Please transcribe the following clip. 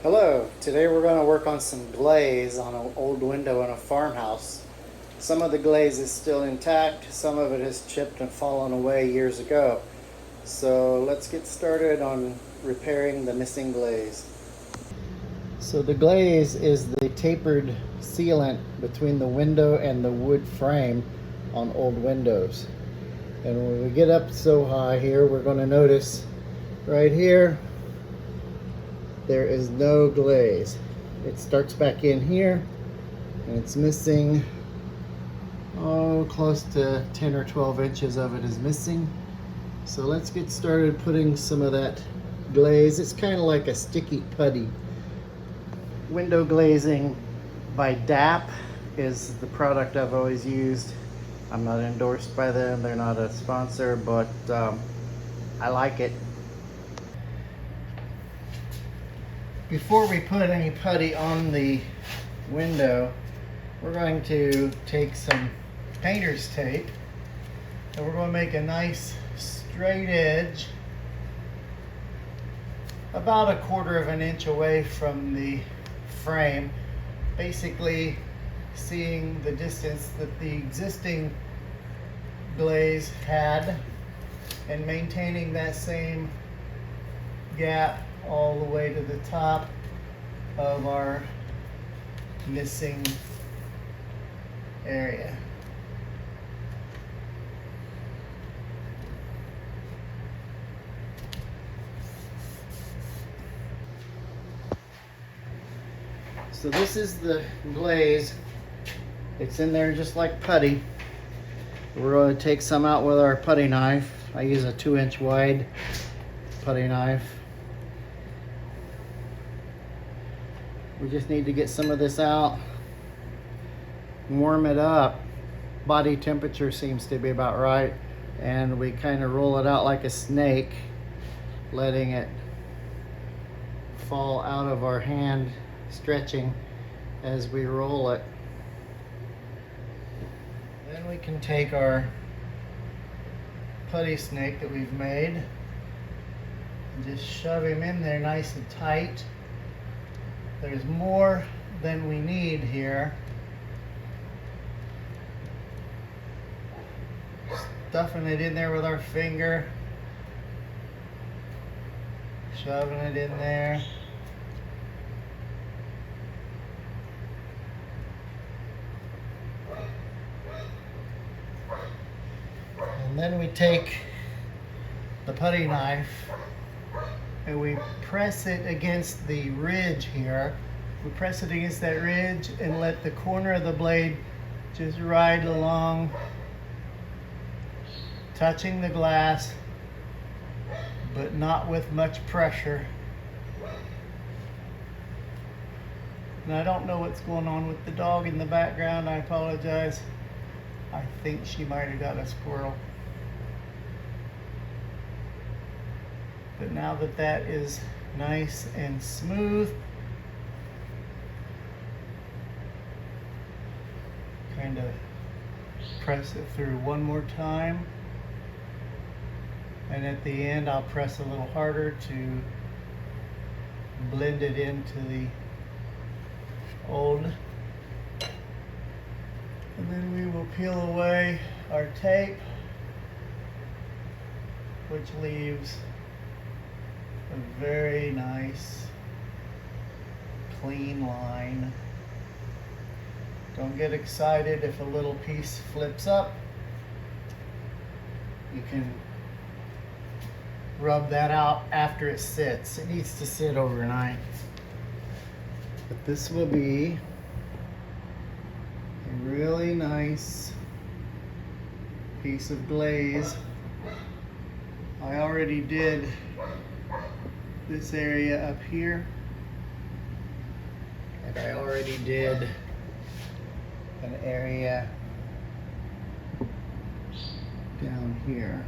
Hello, today we're going to work on some glaze on an old window in a farmhouse. Some of the glaze is still intact, some of it has chipped and fallen away years ago. So let's get started on repairing the missing glaze. So the glaze is the tapered sealant between the window and the wood frame on old windows. And when we get up so high here, we're going to notice right here there is no glaze. It starts back in here and it's missing, close to 10 or 12 inches of it is missing. So let's get started putting some of that glaze. It's kind of like a sticky putty. Window glazing by DAP is the product I've always used. I'm not endorsed by them, they're not a sponsor, but I like it. Before we put any putty on the window, we're going to take some painter's tape and we're going to make a nice straight edge about 1/4 of an inch away from the frame, basically seeing the distance that the existing glaze had and maintaining that same gap all the way to the top of our missing area. So this is the glaze. It's in there just like putty. We're going to take some out with our putty knife. I use a 2-inch wide putty knife. We just need to get some of this out, warm it up. Body temperature seems to be about right. And we kind of roll it out like a snake, letting it fall out of our hand, stretching as we roll it. Then we can take our putty snake that we've made and just shove him in there nice and tight. There's more than we need here. Stuffing it in there with our finger. Shoving it in there. And then we take the putty knife and we press it against the ridge here. We press it against that ridge and let the corner of the blade just ride along, touching the glass, but not with much pressure. And I don't know what's going on with the dog in the background. I apologize. I think she might have got a squirrel. But now that that is nice and smooth, kind of press it through one more time. And at the end, I'll press a little harder to blend it into the old. And then we will peel away our tape, which leaves a very nice clean line. Don't get excited if a little piece flips up. You can rub that out after it sits. It needs to sit overnight. But this will be a really nice piece of glaze. I already did this area up here, and I already did an area down here.